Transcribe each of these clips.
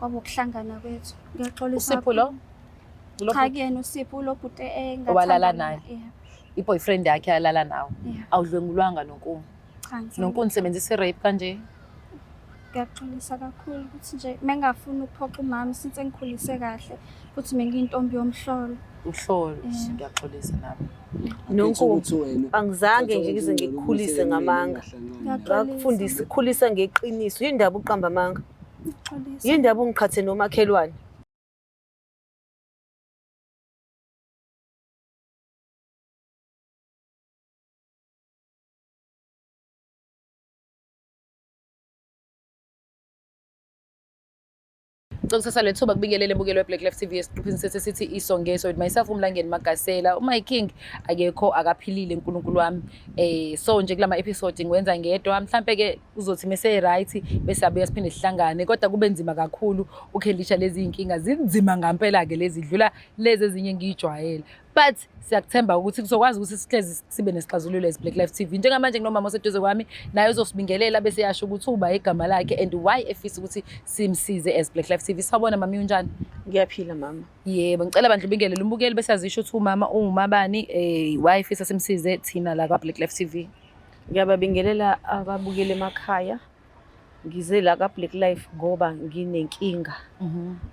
kwabo ukuhlangana kwethu. Ngiyaxolisa. uSipho lo Cha kuyena uSipho lo bhuti owalala naye. I-boyfriend yakhe yalala nawe. Yeah. Awudlwengulwanga noNkuni. Cha noNkuni sebenzisa i-rape kanje. Ngiyaxolisa kakhulu ukuthi nje mengafuni ukuphoxa umama since ngikhulise kahle futhi mengiyintombi yomhlolo. Uhlolo ngiyaxolisa nami. noNkulu angizange nje ngize ngikukhulise ngamanga ngakufundisa ukukhulisa ngeqiniso yindaba uqamba amanga Ngixolisa. yindaba ungiqhathe nomakhelwane Ngokusasa lethuba kubingelele embukelo weBlack Life TV esiqephini sithi isongeso with myself uMlangeni Magasela uMy King akekho akaphilile uNkulunkulu wami so nje kulama episode ngiwenza ngedwa mhlambe ke uzothi mase right bese abuya siphinde sihlangane kodwa kube nzima kakhulu ukhelisha lezi inkinga zinzima ngempela ke lezi dlula lezi ezinye ngijwayele but siyakuthemba ukuthi kuzokwazi ukuthi sihlezi sibe nesixazululo ezi Black Life TV njengamanje nginomama oseduze kwami naye uzosibingelela bese yasho ukuthi uba igama lakhe and why efisa ukuthi simsize as Black Life TV sawubona mama unjani ngiyaphila mama yebo ngicela bandle ubingelele umbukeli bese yazisho ukuthi umama ungumabani why efisa simsize thina la kwa Black Life TV ngiyababingelela ababukele emakhaya ngize la ka Black Life ngoba nginenkinga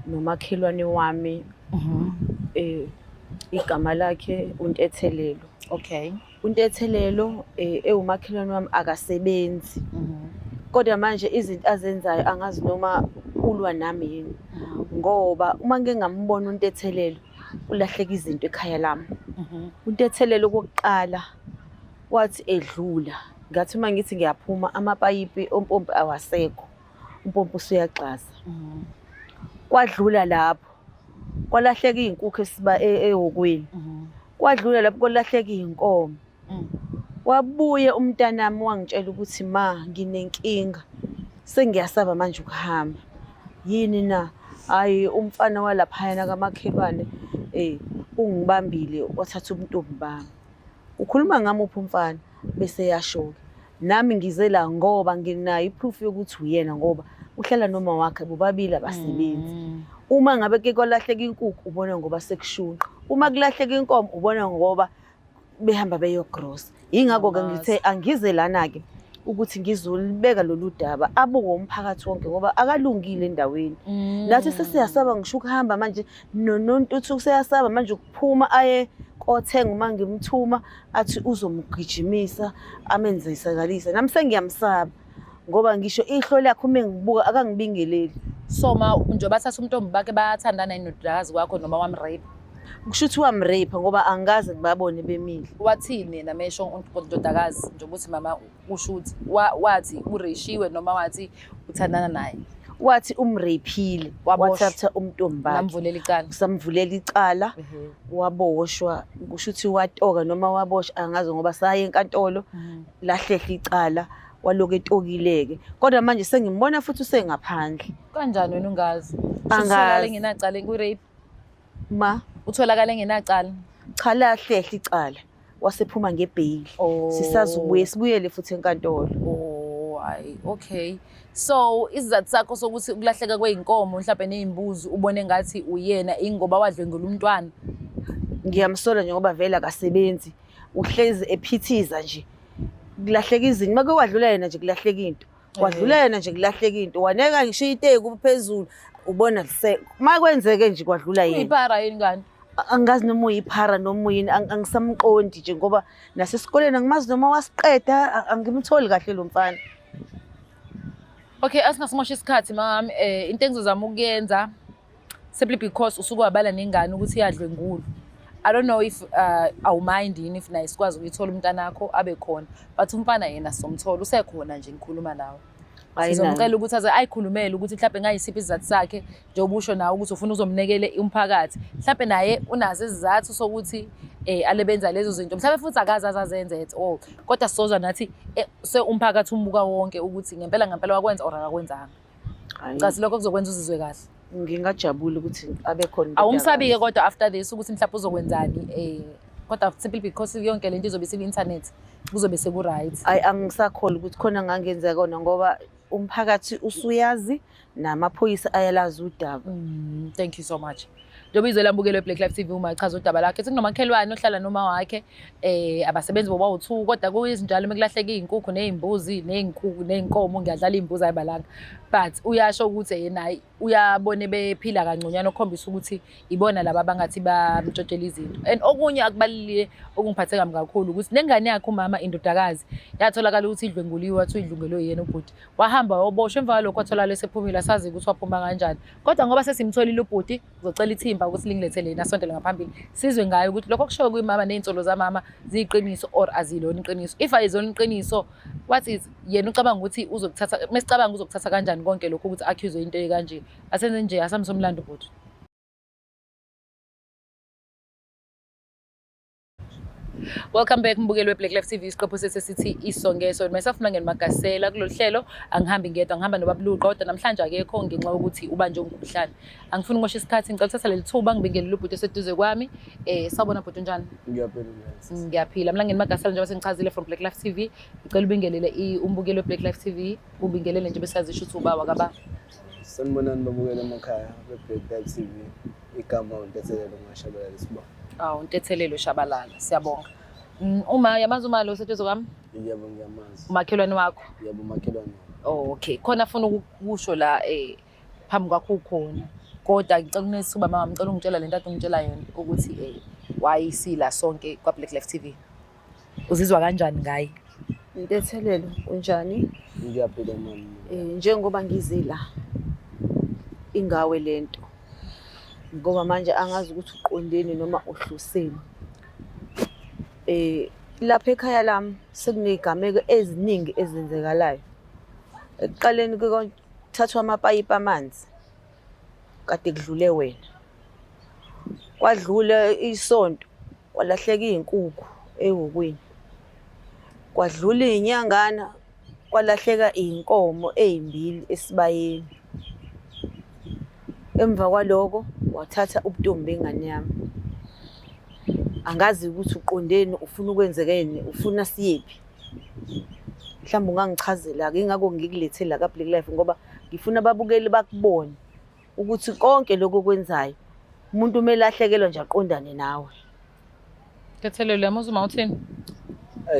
nomakhelwane wami igama lakhe uNtethelelo. Okay. uNtethelelo ewumakhelwane wami akasebenzi. Kodwa manje izinto azenzayo angazi noma ulwa nami yini. Ngoba uma ngeke ngambona uNtethelelo ulahleka izinto ekhaya lami. uNtethelelo kokuqala wathi edlula ngathi uma ngithi ngiyaphuma amapayipi ompompi awasekho. Umpompi usuyaxasa. Kwadlula lapho kwalahleka izinkukhu esiba ehokweni kwadlula lapho kwalahleka izinkomo wabuye umntanami wangitshela ukuthi ma nginenkinga sengiyasaba manje ukuhamba yini na hayi umfana walaphayana kamakhelwane ungibambile wathatha ubuntombi bami ukhuluma ngami uphi umfana bese yashoka nami ngize la ngoba nginayo iproof yokuthi uyena ngoba uhlala noma wakhe bobabili abasebenzi. Uma ngabe ke kwalahleka inkukhu ubona ngoba sekushunqa. Uma kulahleka inkomo ubona ngoba behamba beyogross. Ingakho ke ngithe angize lana ke ukuthi ngizolibeka lolu daba abuko umphakathi wonke ngoba akalungile endaweni. Nathi sesiyasaba ngisho ukuhamba manje noNtuthu seyasaba manje ukuphuma aye kothenga uma ngimthuma athi uzomgijimisa amenze isakalisa. Nami sengiyamsaba ngoba ngisho ihlo lakhe uma ngibuka akangibingeleli. So njoba thatha umntombi bakhe bayathandana inodakazi kwakho noma wamrape. Kusho ukuthi wamrape ngoba angaze ngibabone bemile. Wathini namesho uNtodakazi njengoba uthi mama usho ukuthi wathi ureshiwe noma wathi uthandana naye. Wathi umraphile wathatha umntombi bakhe. Namvulela icala. Samvulela icala waboshwa kusho ukuthi watoka noma waboshwa angazi ngoba saye enkantolo lahlehla icala. Waloku etokileke kodwa manje sengimbona futhi usengaphandle kanjani wena ungazi angazi nginacala ku-rape ma utholakala nginacala cha lahlehla icala wasephuma ngebail sisazubuye sibuyele futhi enkantolo hayi okay so isizathu sakho sokuthi ukulahleka kweinkomo mhlawumbe nezimbuzi ubone ngathi uyena ingoba wadlwengula umntwana ngiyamsola nje ngoba vela akasebenzi uhlezi ephithiza nje kulahleka izinto make wadlula yena nje kulahleka into wadlula yena nje kulahleka into waneka ngisho iteku phezulu ubona makwenzeke nje kwadlula yena iphara yini ngani angazi noma uyiphara noma uyini angisamqondi nje ngoba nasesikoleni angimazi noma wasiqeda angimtholi kahle lo mfana. Okay asingasimosha isikhathi mama into engizozama ukuyenza simply because usuku wabala nengane ukuthi iyadlwengula. I don't know if awumind yini if naye sikwazi ukuyithola umntana wakho abe khona but umfana yena somthola usekhona nje ngikhuluma nawe. Sizomcela ukuthi aze ayikhulumele ukuthi mhlawumbe ngayisiphi izathu sakhe njengoba usho nawe ukuthi ufuna uzomnekele umphakathi mhlawumbe naye unazo izathu sokuthi alebenza lezo zinto mhlawumbe futhi akazi azenze at all kodwa sizozwa nathi umphakathi umbuka wonke ukuthi ngempela wakwenza or akakwenzanga. Cha silokho kuzokwenza uzizwe kahle. Ngingajabula ukuthi abe khona. Awumsabi-ke kodwa after this ukuthi mhlawumbe uzokwenzani kodwa simply because yonke lento izobe siku-internet kuzobe seku-right. Angisakholwa ukuthi khona ngangenzeka kona ngoba umphakathi usuyazi namaphoyisa ayalazi udaba. Thank you so much. Njobizela mbukelo weBlack Life TV uma chaza udaba lakhe sekunomakhelwane ohlala noma wakhe abasebenzi bobawu2 kodwa kuyizinjalo mekulahleka izinkukhu nezimbuzi neyinkomo ngiyadlala izimbuzi ayibalanga but uyasho ukuthi yena uyabone bephila kangconyana okhombisa ukuthi ibona laba abangathi bamtshotshela izinto and okunye akubalile okungiphathe kabi kakhulu ukuthi nengane yakhe umama indodakazi yatholakala ukuthi idlwenguliwe wathi idlungelwe yena ubhuti wahamba wayoboshwa emva kwalokho watholakala esephumile asazi ukuthi waphuma kanjani kodwa ngoba sesimtholile ubhuti uzocela ithimba ukuthi lingilethele yena asontele ngaphambili sizwe ngayo ukuthi lokho kushoyo kuyimama nezinsolo zamama ziyiqiniso or azilona iqiniso if ayizona iqiniso what is yena ucabanga ukuthi uzokuthatha mesicabanga uzokuthatha kanjani konke lokho ukuthi accuse into ekanje asenze nje asamsomlando bhuti. Welcome back mbukelo weBlack Life TV isiqephu sesithi isongeso myself Mangeni Magasela kulolu hlelo angihambi ngedwa ngihamba noBabluqa kodwa namhlanje akekho ngenxa ukuthi ubanje umkhuhlane angifuni ngosha isikhathi ngicela uthatha leli thuba ngibingelele ubhuti eseduze kwami sawubona bhuti njani ngiyaphila Mangeni Magasela njengoba sengichazile from Black Life TV ngicela ubingelele umbukelo weBlack Life TV ubingelele nje besazisho ukuthi uba wakaba sanibonani babukela emakhaya beBlack Life TV igama uNtethelelo Mashabalala Sibonga. Untethelelo Shabalala siyabonga. Uma yamazi uma lo seduze kwami? Yebo ngiyamazi. Umakhelwane wakho? Yebo umakhelwane. Oh okay. Khona afuna ukusho la phambi kwakho ukhona. Kodwa ngicela unesuba mama ngicela ungitshela lento ade ungitshela yona ukuthi wayisila sonke kwa Black Life TV. Uzizwa kanjani ngaye? Intethelelo unjani? Ngiyaphila mama. Njengoba ngizila ingawe lento. Ngoba manje angazi ukuthi uqondeni noma uhluseni. Lapha ekhaya lami sekunezigameko eziningi ezenzekalayo. Ekuqaleni kuthathwa amapayipi amanzi. Kade kudlule wena. Kwadlula isonto, kwalahleka izinkukhu ehokweni. Kwadlula izinyangana, kwalahleka izinkomo ezimbili esibayeni. Emva kwaloko wathatha ubutombi bengane yami. Angazi ukuthi uqondeni ufuna ukwenzekeni, ufuna siyephi. Mhlawumbe ungangichazela ke ingakho ngikulethela ka Black Life ngoba ngifuna ababukeli bakubone ukuthi konke lokho kwenzayo umuntu umele ahlekelwe nje aqondane nawe. Ntethelelo yamazi uma uthini?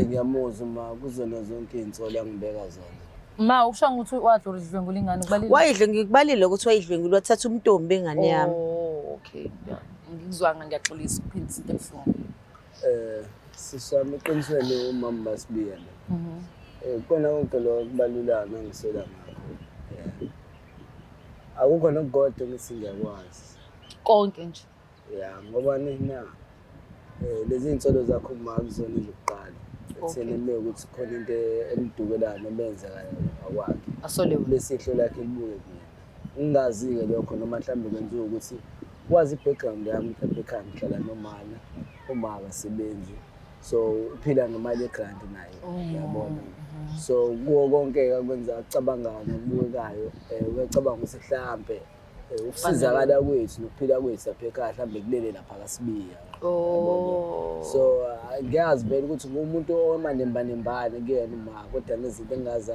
Ngiyamuzwa ma kuzona zonke izinsolo angibeka zona. Ma usho ukuthi wadlula idlwengula ingane kubalile. Wayidle ngikubalile ukuthi wayidlwengula wathatha umntombi bengane yami. Oh okay. Ngizwanga ngiyaxolisa ukuphindisa into ebuhlungu. Sisami eqinisweni umama basibiya la. Kona konke lo kubalulana ngisela ngakho. Akukho nokugodwa ukuthi ngiyakwazi. Konke nje. Ngoba nina lezi insolo zakho uma kuzona izokuqala. Ekutheni ukuthi khona into emdukelayo nebenzekayo akwakhe. Asolewe. Lesihlo lakhe libuye kuyena. Ungazi-ke lokho noma mhlawumbe kwenziwa ukuthi wazi i-background yami mhlawumbe ekhaya ngihlala nomama uma akasebenzi so uphila ngemali yegrant naye uyabona so kuwo konke akwenza acabangana nokubuyekayo uyacabanga ukuthi mhlambe ukusizakala kwethu nokuphila kwethu lapha ekhaya mhlambe kulele lapha kaSibiya. So ngiyazi vele ukuthi umuntu omanembane kuyena uma kodwa nezinto engazi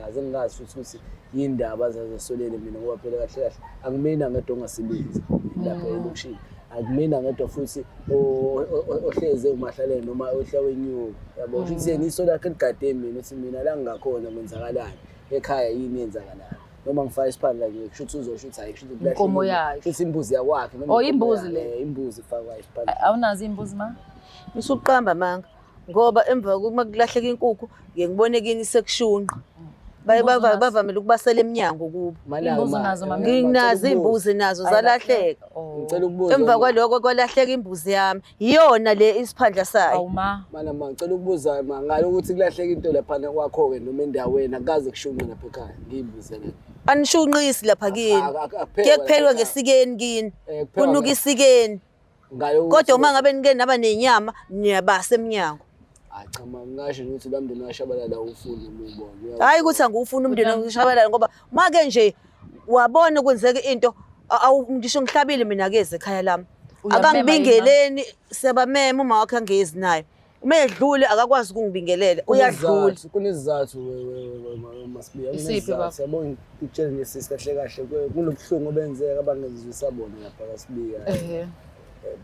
futhi ukuthi yindaba azasolele mina ngoba phela kahle angimina ngedwa ongasebenzi lapha elokishini akumina ngedwa futhi ohleze umahlaleni noma ohlawenyuko yabo ukuthi yena iso lakhe ligade mina ukuthi mina la ngingakhona kwenzakalani ekhaya yini yenzakalayo noma ngifaka isiphandla nje kusho ukuthi uzosho ukuthi hayi kusho ukuthi inkomo yakhe futhi imbuzi yakwakhe noma imbuzi le imbuzi ifakwa isiphandla. Awunazi imbuzi ma? Usuqamba manga ngoba emva kokuma kulahleka inkukhu ngiyengibone kini sekushunqa. Bavamile ukubasela eminyango kubo. Imbuzi nazo mama. Nginazi imbuzi nazo zalahleka. Ngicela ukubuza. Emva kwaloko kwalahleka imbuzi yami. Iyona le isiphandla sayo. Awuma. Mana ngicela ukubuza ngalo ukuthi kulahleka into lapha kwakho ke noma endaweni akaze kushunqe lapha ekhaya ngiyibuzele. Anishunqisi lapha kini. Kuyekuphelwa ngesikeni kini. Kunuka isikeni. Kodwa uma ngabe nike naba nenyama niyabasa eminyango. Cha ngasho ukuthi lo mndeni washabalala ufuna umubone. Hayi ukuthi angufuna umndeni washabalala ngoba make nje wabona kwenzeka into ngisho ngihlabile mina keze ekhaya lami. Abangibingeleni sebamema uma wakhe angezi nayo. Medlule akakwazi ukungibingelela uyadlula. Kunesizathu masibiya. Isiphi baba? Yabona ikutshela nje sisi kahle kunobuhlungu obenzeka abangenzisa bona lapha kaSibiya.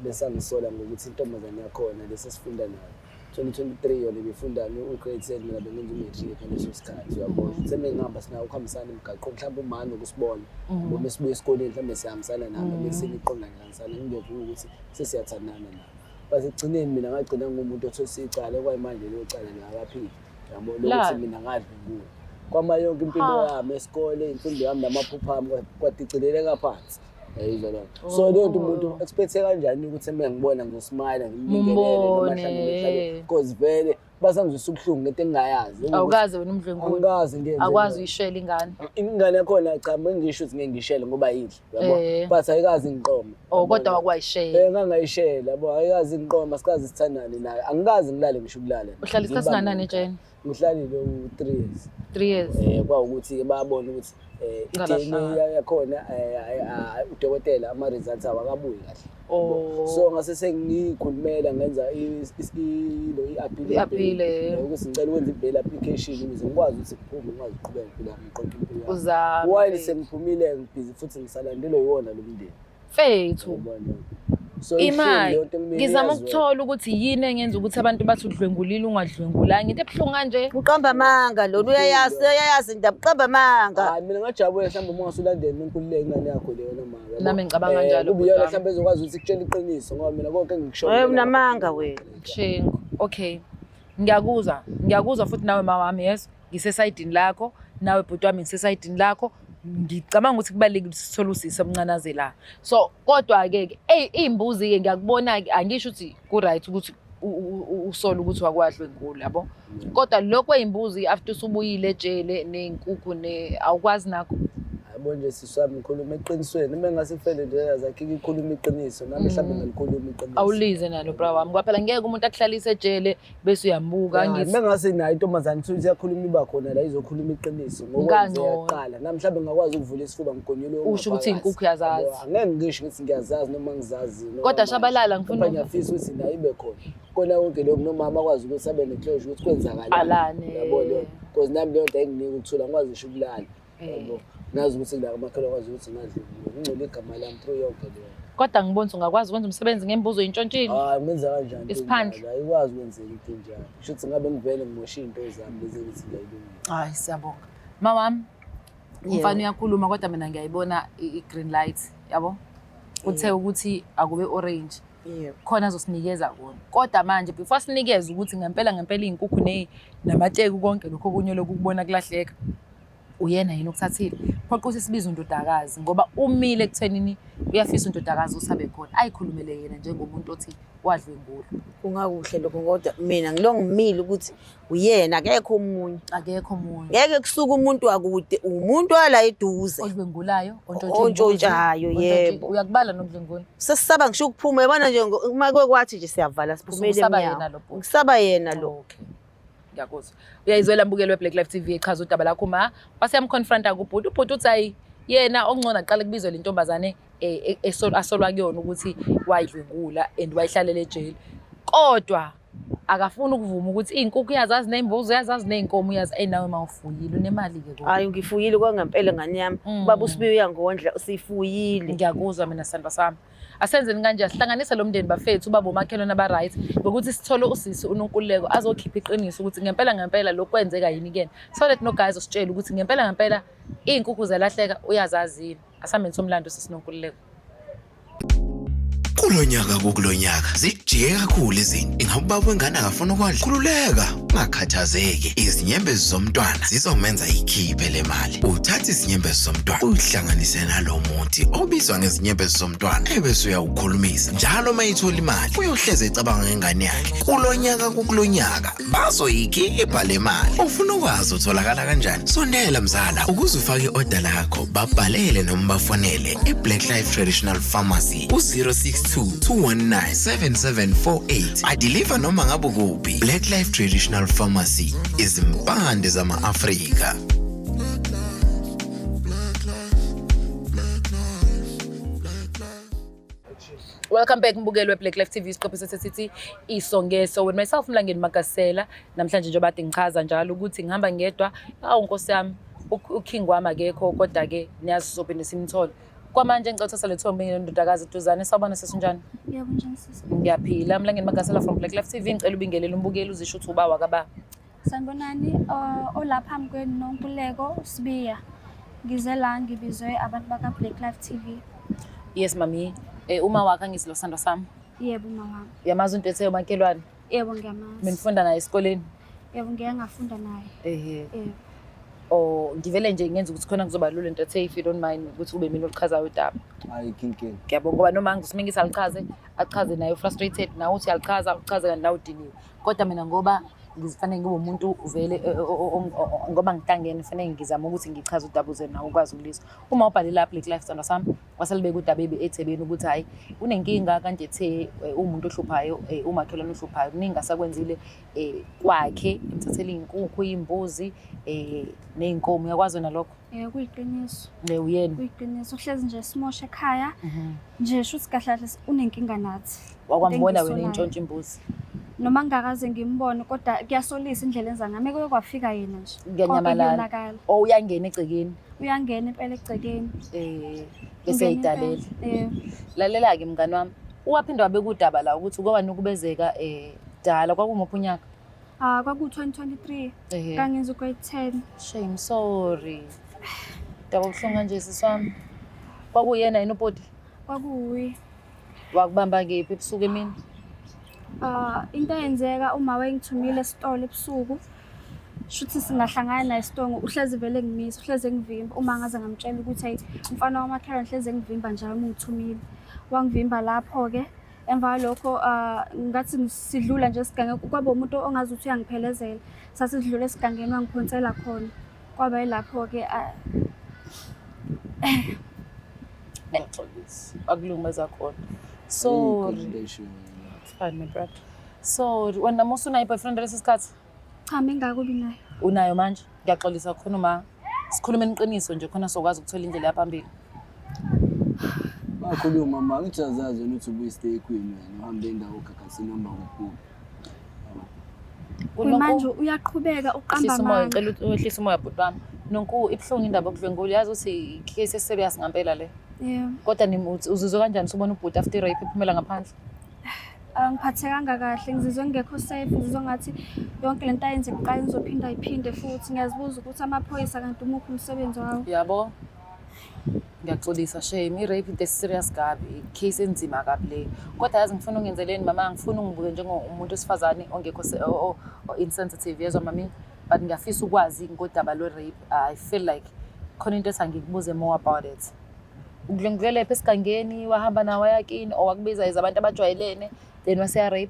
Bese ngisola ngokuthi intombazane yakhona lesifunda nayo 2023 yona befunda ugrade 10 mina bengenza umatric ngaleso sikhathi uyabona semengihamba sinawo ukuhambisana emgaqo mhlawumbe umani ukusibona ngoba sibuye esikoleni mhlawumbe sihambisana nabo bese niqonda ngihanisana ngingevuka ukuthi sesiyathandana nabo base egcineni mina ngagcina ngumuntu othose icala kwayimanje leyo cala ngakaphili yabona ukuthi mina ngadli nguwe kwama yonke impilo yami esikole imfundo yami namaphupha ami kwadicileleka phansi yayizwa lapho so leyo umuntu expect kanjani ukuthi ngibona ngizosmile ngimngelele namhlanje because vele basangizwisa ubuhlungu ngento engingayazi awukazi wena umdlwenguli angazi ngenze akwazi uyishela ingane yakhona cha ngisho ukuthi ngeke ngishele ngoba yidla yabo but ayikazi ngiqoma kodwa wakwayishela ngangayishela yabo ayikazi ngiqoma sikazi sithandane naye angikazi ngilale ngisho ukulala uhlala isikhathi singanani Jane ngihlalile 3 years kwa ukuthi bayabona ukuthi ideni yakhona udokotela ama results awakabuyi kahle so ngase sengikhulumela ngenza i-appeal ukuthi ngicela ukwenza i-bail application ukuze ngikwazi ukuthi ngiphume ngikwazi ukuqhubeka impilo yami ngiqonde impilo yami while sengiphumile ngibhizi futhi ngisalandelwe yiwona lo mndeni fethu imali ngizama ukuthola ukuthi yini engenza ukuthi abantu bathi udlwengulile ungadlwengulanga into ebuhlungu kanje uqamba amanga lona uyayazi indaba uqamba amanga hayi mina ngajabula mhlawumbe uma ngasulandela inkululeko ingane yakho leyo noma nami ngicabanga kanjalo ubiyona mhlawumbe ezokwazi ukuthi kutshela iqiniso ngoba mina konke ngikusho unamanga wena Shengo okay ngiyakuzwa futhi nawe mawami yes ngisesayidini lakho nawe bhuti wami ngisesayidini lakho ngicabanga ukuthi kubalekile ukuthi sithole usisa omncanazela so kodwa ke imbuzi ke ngiyakubona angisho ukuthi ku right ukuthi usola ukuthi wakwadlwengula yabo kodwa lokho imbuzi after usubuyile ejele nenkukhu awukwazi nakho yabo nje sisami ngikhuluma eqinisweni noma ngasifele nje yazakhe ikhuluma iqiniso nami mhlawumbe ngalikhuluma iqiniso awulize nalo bra wami kwaphela ngeke umuntu akuhlalise ejele bese uyambuka ngithi mengase nayo intombazane futhi iyakhuluma iba khona la izokhuluma iqiniso ngokwenzeka yaqala nami mhlawumbe ngakwazi ukuvula isifuba ngigonyelwe usho ukuthi inkukhu yazazi angeke ngisho ukuthi ngiyazazi noma ngizazi kodwa shabalala ngifuna ngiyafisa ukuthi la ibe khona konke lokho nomama akwazi ukuthi abe neclosure ukuthi kwenzakalani yabo because nami leyo nto enginika ukuthula ngikwazi ngisho ukulala yabo nazi ukuthi la amakhola akwazi ukuthi ngadluli ngicela igama lami through yonke leyo kodwa ngibona ungakwazi ukwenza umsebenzi ngembuzo yintshontshini ngenza kanjani isiphandla ayikwazi ukwenzeka into njalo kusho ukuthi ngabe ngivele ngimosha into zami bese ngithi ngiyayilungisa hayi siyabonga mawami umfana uyakhuluma kodwa mina ngiyayibona i-green light yabo uthe ukuthi akube orange khona azosinikeza kona kodwa manje before sinikeze ukuthi ngempela inkukhu namatsheki konke lokho kunye lokubona kulahleka uyena yini okuthathile phoqa ukuthi sibize undodakazi ngoba umile ekuthenini uyafisa undodakazi usabe khona ayikhulumele yena njengomuntu othi wadlwengula kungakuhle lokho kodwa mina ngilongimile ukuthi uyena akekho umunye ngeke kusuka umuntu akude umuntu wala eduze odlwengulayo ontshontshayo yebo uyakubala nodlwengula sesisaba ngisho ukuphuma yabona nje uma kwekwathi nje siyavala siphumele emnyango ngisaba yena lo ngiyakuzwa uyayizwela mbukelo weBlack Life TV echaza udaba lakho waseyamconfronta kubhuti ubhuti uthi hayi yena ongcono aqale kubizwe le ntombazane asolwa kuyona ukuthi wayidlwengula and wayihlalele ejele kodwa akafuna ukuvuma ukuthi inkukhu yazazi nembuzo yazazi nenkomo yazi nawe mawufuyile unemali ke kodwa hayi ngifuyile kwangempela ngani yami baba usibiyo uyangondla usifuyile ngiyakuzwa mina sandla sami asenzeni kanje sihlanganise lo mndeni bafethu baba umakhelwane aba right ngokuthi sithole usisi uNonkululeko azokhipha iqiniso ukuthi ngempela lokwenzeka yini kuyena so that no guys ositshela ukuthi ngempela inkukhu zalahleka uyazazini asameni somlando sisiNonkululeko kulonyaka zijike kakhulu izinto ingabe ubaba wengane akafuna ukwadla khululeka ungakhathazeki izinyembezi zomntwana zizomenza ikhiphe le mali uthatha izinyembezi zomntwana uyihlanganise nalo muthi obizwa ngezinyembezi zomntwana ebese uyawukhulumisa njalo mayithola imali uyohleze ecabanga ngengane yakhe kulonyaka bazoyikhipha le mali ufuna ukwazi utholakala kanjani sondela mzala ukuze ufake i-order lakho babhalele noma bafonele eBlack Life Traditional Pharmacy ku-062 219 7748 adeliver noma ngabe kuphi Black Life Traditional Pharmacy izimpande zama-Afrika. Welcome back mbukeli we-Black Life TV isiqopho sesithi isongeso with myself Mlangeni Magasela. Namhlanje njengoba kade ngichaza njalo ukuthi ngihamba ngedwa. Awu Nkosi yami, uking wami akekho kodwa ke niyazi sophinde simthole. Kwamanje ngicela uthatha le thombe ngendodakazi Duzane. Sawubona sesinjani? Yebo njani sisi? Ngiyaphila. Mlangeni Magasela from Black Life TV. Ngicela ubingelele umbukeli uzisho ukuthi uba wakaba. Sanibonani, olapha mkwenu noNkululeko Sibiya. Ngize la ngibizwe abantu baka Black Life TV. Yes mami. Uma wakha ngisilo sando sami. Yebo mama. Yamazi into ethe umakhelwane. Yebo ngiyamazi. Menifunda naye esikoleni. Yebo ngeke ngafunda naye. Yebo. Oh ngivele nje ngenza ukuthi khona kuzoba lula into ethe if you don't mind ukuthi ube mina olichazayo udaba. Hayi kinking. Ngiyabonga ngoba noma ngizosingisa alichaze achaze naye frustrated nawe uthi alichaza uchaze kanti nawe udiniwe. Kodwa mina ngoba ngizifanele ngibe umuntu uvele ngoba ngitangene fanele ngizama ukuthi ngichaze udaba uze nawe ukwazi ukulizwa. Uma ubhale la Black Life sando sami waselibeka udaba eThekwini ukuthi hayi unenkinga kanti ethe umuntu ohluphayo umakhelwane ohluphayo kuningi asakwenzile kwakhe emthathele inkukhu imbuzi neinkomo yakwazi wena lokho. Kuyiqiniso. Uyena. Kuyiqiniso uhlezi nje simosha ekhaya. Nje shuthi kahle unenkinga nathi. Wakwambona wena intshontsho imbuzi. Noma ngakaze ngimbone kodwa kuyasolisa indlela enza ngami kwafika yena nje. Ngiyanyamalala. Uyangena egcekeni. Uyangena impela egcekeni. Bese idalela. Lalela ke mngani wami. Uwaphinda wabe kudaba la ukuthi kwaba nokubezeka dala kwakumuphi unyaka? Kwaku 2023. Kangenza grade 10. Shame sorry. Daba ubuhlungu kanje siswami. Kwakuyena yena ubhodi? Kwakuyi. Wakubamba ngephi ebusuku emini? Into yenzeka uma wengithumile esitolo ebusuku shuthi singahlangana naye esitolo uhlezi vele ngimisa uhlezi ngivimba uma ngaze ngamtshela ukuthi hey umfana wamakhelwane uhlezi ngivimba njalo uma ngithumile wangivimba lapho ke emva lokho ngathi sidlula nje sigange kwaba umuntu ongazi ukuthi uyangiphelezela sasidlula esigangeni wangiphonsela khona kwaba yilapho ke akulungeza khona. Sorry. Fine my brother. So wena musu unayo boyfriend lesisikhathi? Cha mengakubi nayo. Unayo manje? Ngiyaxolisa khona uma sikhuluma iqiniso nje khona sokwazi ukuthola indlela yaphambili. Bakhuluma mama ngijazazi ukuthi ubuyistay queen wena uhambe indawo kakasini noma kukhulu. Manje uyaqhubeka uqamba amanga. Ngicela ukuthi wehlise umoya bhuti wami. Nonku ibhlungu indaba okudlwengulu yazi ukuthi case serious ngempela le. Yebo. Kodwa uzizwe kanjani ubona ubhuti after rape ephumela ngaphandle? Ngiphathekanga kahle ngizizwe ngekho safe ngizizwe ngathi yonke lento ayenze kuqala ngizophinda iphinde futhi ngiyazibuza ukuthi amaphoyisa kanti umuphi umsebenzi wawo. Yabo. Ngiyaxolisa shame i-rape into serious kabi case enzima kabi le. Kodwa yazi ngifuna ungenzeleni mama ngifuna ungibuke njengomuntu osifazane ongekho insensitive yezwa mami but ngiyafisa ukwazi ngodaba lo rape. I feel like khona into esangikubuze more about it. Ngilengele lapha esigangeni wahamba nawe yakini owakubiza izabantu abajwayelene then wase rape.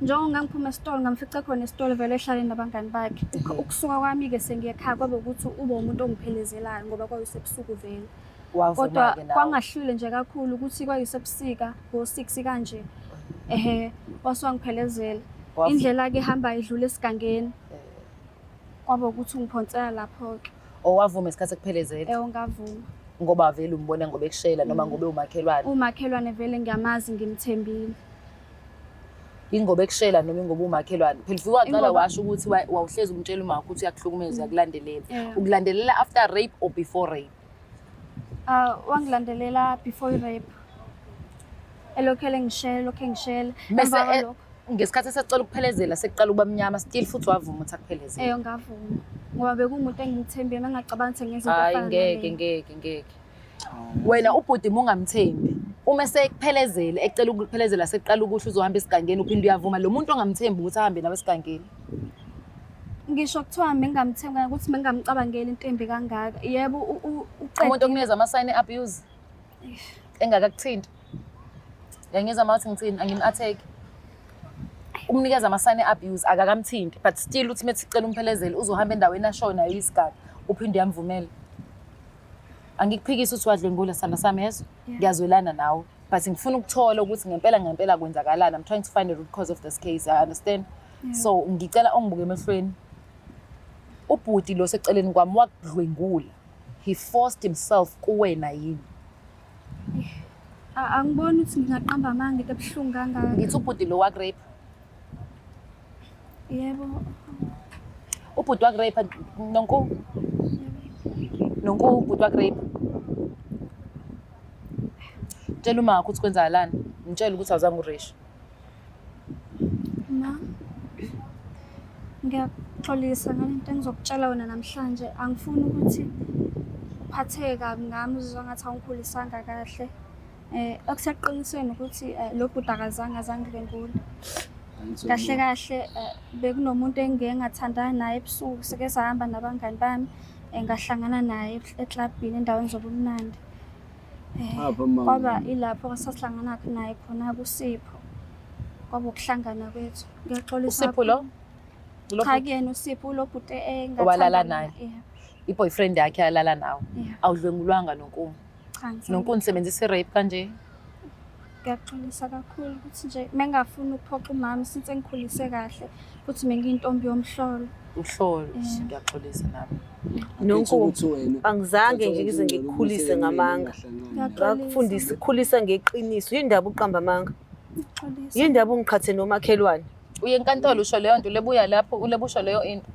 Njengoba ngiphuma esitolo ngamfica khona esitolo vele ehlale nabangani bakhe. Ukusuka kwami ke sengiye ekhaya kwabe ukuthi ube umuntu ongiphelezelayo ngoba kwayisebusuku vele. Kodwa kwangahlule nje kakhulu ukuthi kwayisebusika ngo6 kanje. Waswangiphelezela. Indlela ke ihamba idlula esigangeni. Kwabe ukuthi ungiphonsela lapho ke. Owavuma isikhathi ekuphelezela? Ngavuma. Ngoba vele umbona ngoba ekushela noma ngobe umakhelwane? Umakhelwane vele ngiyamazi ngimthembile. Ingoba ekushela noma ingoba umakhelwane. Phela ufike waqala washo ukuthi wawuhlezi umtshela uma ukuthi uyakuhlukumeza yakulandelela. Ukulandelela after rape or before rape? Wangilandelela before rape. Elokhele ngishela. Bese ngesikhathi esecela ukuphelezela seqala ukuba mnyama still futhi wavuma ukuthi akuphelezele. Ngavuma. Ngoba bekumuntu engimthembile mangacabanga ukuthi ngezinto efana nale. Ngeke. Wena ubhuti mungamthembi. Uma sekuphelezela ecela ukuphelezela seqala ukuthi uzohamba esigangeni uphinde uyavuma lo muntu ongamthembi ukuthi ahambe nawe esigangeni. Ngisho kuthiwa mengamthembi ukuthi mengamcabangela into embi kangaka. Yebo uqede umuntu okunikeza ama sign abuse engakakuthinta. Yangizwa mawuthi ngithini angim-attack. Umnikeza ama sign abuse akakamthinti but still uthi methi cela umphelezele uzohamba endaweni ashona nayo isigaba uphinde yamvumela. Angikuphikisa ukuthi wadlwengula sithanda sami yeso ngiyazwelana nawe but ngifuna ukuthola ukuthi ngempela kwenzakalani. I'm trying to find the root cause of this case. I understand. So ngicela ongibuke emehlweni. Ubhuti lo seceleni kwami wakudlwengula. He forced himself kuwena yini? Angiboni ukuthi ngingaqamba amanga ebuhlungu kangaka. Ngithi ubhuti lo wagrape. Yebo. Ubhuti wagrape nonko. Nonko ubhuti wagrape. Tshela uma ukuthi kwenzakalani. Ngitshela ukuthi awuzange ureshi. Ma. Ngiyaxolisa ngalento engizokutshela wena namhlanje. Angifuni ukuthi uphatheke kabi ngami uzizwa ngathi awungikhulisanga kahle. Akuseqinisweni ukuthi lo bhuti azange dlwengule. Kahle kahle bekunomuntu engike ngathandana naye ebusuku sike sahamba nabangani bami ngahlangana naye eklabhini endaweni zobumnandi. Kwaba ilapho sasihlangana naye khona kuSipho. Kwaba ukuhlangana kwethu. Ngiyaxolisa. uSipho lo? Cha kuyena uSipho lo bhuti Owalala naye. I-boyfriend yakhe alala nawe. Yeah. Awudlwengulwanga nonkulu. Cha. Nonkulu nisebenzisa i-rape kanje. Ngiyaxolisa kakhulu ukuthi nje mengafuni ukuphoqa umama since ngikhulise kahle futhi mengiyintombi yomhlolo. Uhlolo. Ngiyaxolisa nami. Nonku angizange nje ngize ngikukhulise ngamanga. Ngakufundisa ukukhulisa ngeqiniso. Yindaba uqamba amanga. Ngixolisa. Yindaba ungiqhathe nomakhelwane. Uye enkantolo usho leyo nto lebuya lapho ulebusho leyo into.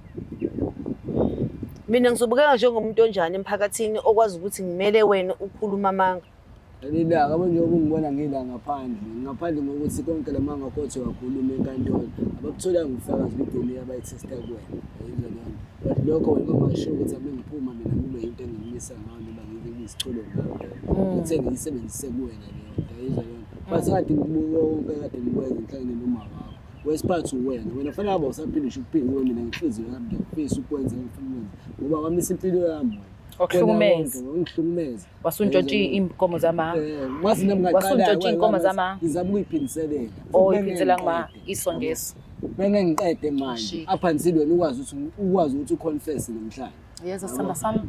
Mina ngizobukeka njengomuntu onjani emphakathini okwazi ukuthi ngimele wena ukhuluma amanga. Lila kabo njengoba ungibona ngila ngaphandle ngokuthi konke lamanga kodwa wakhuluma enkantolo abakutholanga ufakazi bedeni abayithesta kuwena yizwa leyo but lokho wena ungasho ukuthi abengiphuma mina kube into engimisa ngayo noma ngibe isicelo ngayo uthe ngiyisebenzise kuwena leyo yizwa leyo base kade ngibuka konke kade ngikwenza enhlangene noma wakho wesiphathu wena fanele aba usaphilisha ukuphila kuwe mina ngihliziyo yami ngiyafisa ukwenza ngifuna ngoba kwamisa impilo yami Okuhlukumeza. Ngihlukumeza. Wasuntshontshe inkomo zama. Wazi nami ngaqala. Wasuntshontshe inkomo zama. Ngizama ukuyiphiniselela. Iphindisela ngama isongeso. Benge ngiqede manje. Apha ngisile wena ukwazi ukuthi uconfess namhlanje. Yeza sama sama.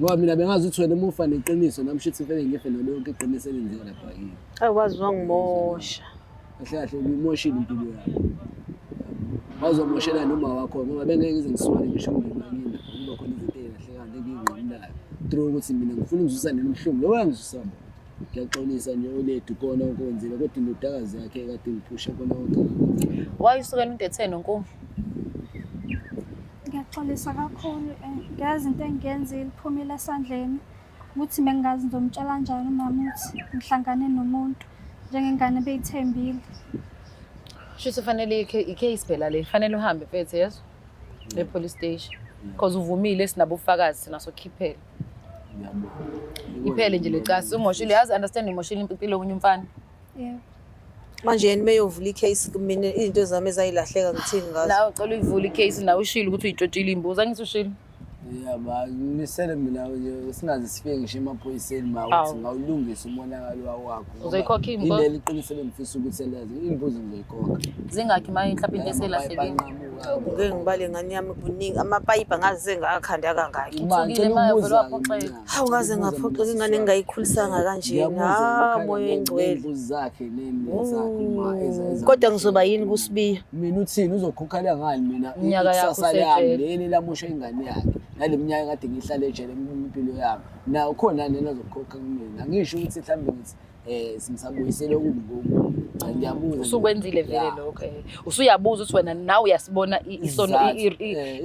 Ngoba mina bengazi ukuthi wena umufa neqiniso namshithi kufanele ngife nalonke iqiniso elenzeka lapha yini. Awazi wangimosha. Kahle ngimoshile impilo yami. Wazomoshela noma wakho ngoba bengeke ngize ngisuke ngisho ngimangina. Kuba khona izinto ezihlekane engiyinqonayo. Through ukuthi mina ngifuna ukuzusana nomhlumo lo wangizusana. Ngiyaxolisa nje ulethu kona okwenzile kodwa indodakazi yakhe kade ngiphusha kona konke. Wayisukela into etheni nonku? Ngiyaxolisa kakhulu ngazi into engiyenzile iphumile esandleni ukuthi mengazi ngizomtshela kanjani umama ukuthi ngihlangane nomuntu njengengane beyithembile. Shuthi fanele i-case phela le fanele uhambe mfethu yezo e-police station because uvumile sinabo ufakazi sina sokhiphela. Iphele nje lecasi umoshile yazi understand umoshile impilo kunye umfana. Yebo. Manje yena meyovula icase kumina izinto zami ezayilahleka ngithini ngazo. Nawe ucela uyivula icase nawe ushilo ukuthi uyitshotshile imbuzi angithi ushilo. Yaba ngisele mina singaze sifike ngisho emaphoyiseni mawuthi ngawulungisa umonakalo wakho. Uzoyikhokha imbuzi. Indlela iqinisele ngifisa ukuthi elazi imbuzi ngizoyikhokha. Zingakhi manje mhlawumbe into eselahlekile. Ngeke ngibale ngani yami kuningi amapayipa ngaze ngakhanda kangaki. Uthukile manje vele waphoxeka. Hawu ngaze ngaphoxeka ingane engayikhulisanga kanjena. Moya engcwele. Imbuzi zakhe nendlela zakhe Kodwa ngizoba yini kusibiya? mina uthini uzokhokhela ngani mina Iminyaka yakho ikusasa yami usejele. leli lamusha ingane yakhe naleminyaka kade ngihlale ejele impilo yami na ukhona nena ozokhokha kumina angisho ukuthi mhlambe ngithi simsabuyisele kungoku ngiyabuza Usukwenzile vele lokho usuyabuza ukuthi wena nawe uyasibona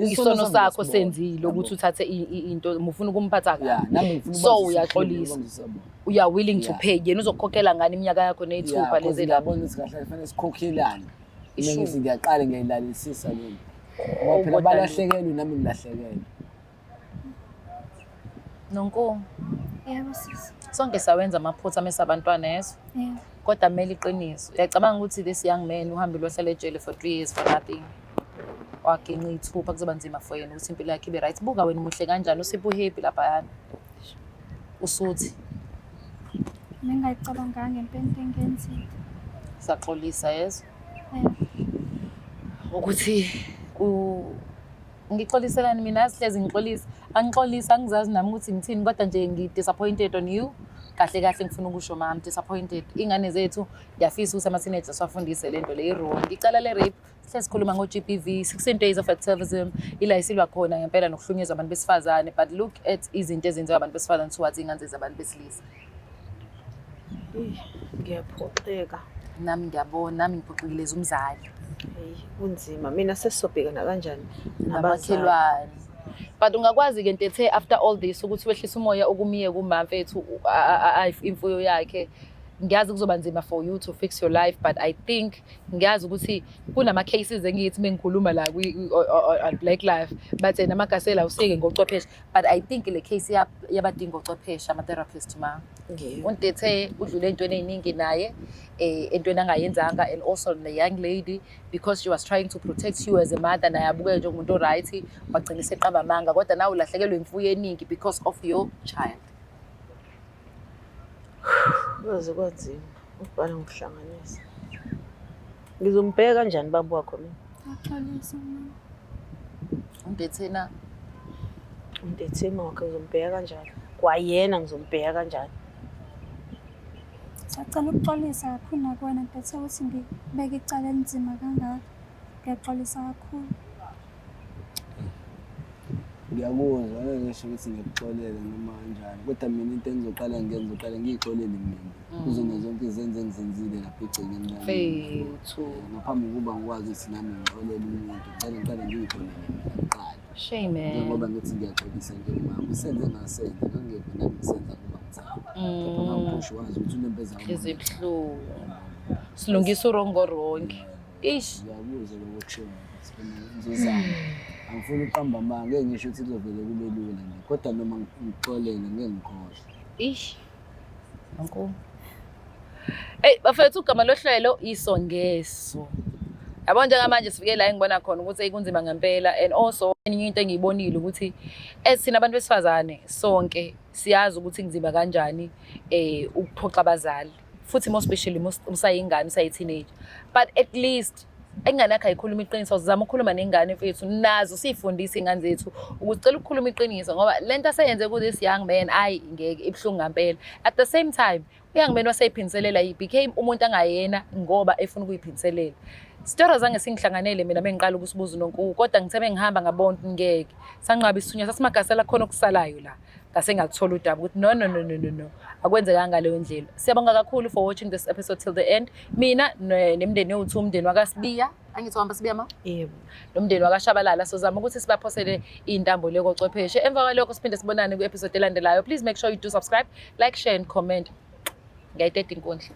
isono sakho senzile ukuthi uthathe into ufuna ukumphatha kahle so uyaxolisa uya willing to pay yena uzokhokhela ngani iminyaka yakho neyithupha lezi lapho labona ukuthi kahle kufanele sikhokhelane mina ngithi ngiyaqala ngiyilalisisa leli ngoba phela balahlekelwe nami ngilahlekelwe nonko Yebo sisi. sonke sawenza amaphutha mesabantwana yeso Yebo. kodwa kumele iqiniso uyacabanga ukuthi this young man uhambe lohlala ejele for 3 years for nothing waginqa ithupha kuzoba nzima for yena ukuthi impilo yakhe ibe right buka wena muhle kanjani usipho happy lapha yana usuthi Ngingayicabanganga impela engenzile. saxolisa yeso Yebo. ukuthi ngixoliselani mina asihlezi ngixolisa angixolisa angizazi nami ukuthi ngithini kodwa nje ngidisappointed on you kahle kahle ngifuna ukusho mama disappointed ingane zethu ngiyafisa ukuthi ama teenagers swafundise lento le wrong icala le rape sihlezi sikhuluma ngo GBV 16 days of activism ila isilwa khona ngempela nokuhlunyezwa abantu besifazane but look at izinto ezenziwa abantu besifazane towards ingane zabantu besilisa Ngiyaphoxeka. Nami ngiyabona, nami ngiphoxekile umzali. Hey, kunzima. Mina sesisobhekana kanjani Namakhelwane. But ungakwazi-ke Ntethe after all this ukuthi wehlise umoya okumiye kumamfethu imfuyo yakhe. Ngiyazi kuzoba nzima for you to fix your life, but I think ngiyazi ukuthi kunama cases engithi mengikhuluma la on Black Life, but namagasela usike ngochwepheshe, but I think le case yabadinga ochwepheshe ama therapist ma. Untethe udlule entweni eziningi naye entweni angayenzanga, and also the young lady, because she was trying to protect you as a mother, naye abuke njengomuntu right, wagcina seqaba amanga, kodwa nawe ulahlekelwe imfuyo eningi because of your child. Kwaze kwanzima ukubhala ngokuhlanganisa. Ngizombheka kanjani baba wakho mina? Yaxolisa mama. Undethena Undethema wakhe uzombheka kanjani? Kwayena ngizombheka kanjani? Sacela ukuxolisa kakhulu nakuwena Ntethe ukuthi ngibeke icala elinzima kangaka. Ngiyaxolisa kakhulu. Ngiyakuzwa ngisho ukuthi ngikuxolele noma kanjani, kodwa mina into engizoqala ngiyixolele mina. Kuzona zonke izenzo engizenzile lapha egcekeni lami. Fethu. Ngaphambi kokuba ngikwazi ukuthi nami ngixolele umuntu, ngicela ngiyixolele mina kuqala. Shame man. Njengoba ngithi ngiyaxolisa nje mama, usenze ngasenza ngangekho nami ngisenza ngoba ngithanda. Ngaphushi wazi ukuthi unempeza wami. Izibhlungu. Silungisa urongoronke. Ish. Ngiyakuzwa lokusho ngizozama. Angifuni uqamba amanga, ngeke ngisho ukuthi kuzovele kube lula nje. Kodwa noma ngixolele ngeke ngikhohle. Ish. Anko. Bafethu ugama lohlelo isongeso. Yabo njengamanje sifike la engibona khona ukuthi kunzima ngempela, and also enye into engiyibonile ukuthi esina abantu besifazane sonke siyazi ukuthi kunzima kanjani ukuphoxa abazali, futhi more especially usayingane usayi-teenage, but at least engane yakhe ayikhuluma iqiniso, sizama ukukhuluma nengane mfethu, nazo sifundise ingane zethu ukuthi cela ukukhuluma iqiniso, ngoba lento aseyenze ku this young man ayi ngeke ibhlungu ngempela. At the same time uyoung man waseyiphindiselela, he became umuntu angayena ngoba efuna ukuyiphindiselela. Story zange singihlanganele mina mengiqala ukusibuza uNonkulunkulu, kodwa ngithe mengihamba ngabona ukuthi ngeke sanqaba isithunywa sasimagasela khona okusalayo la, ngase ngathola udaba ukuthi no akwenzeka ngaleyo ndlela. Siyabonga kakhulu for watching this episode till the end. Mina nemndeni wethu, umndeni wakaSibiya, angithi uhamba Sibiya ma? Yebo. Nomndeni wakaShabalala sozama ukuthi sibaphosele intambo leko chwepheshe. Emva kwalokho siphinde sibonane ku episode elandelayo. Please make sure you do subscribe, like, share and comment. Ngiyayiteta inkundla.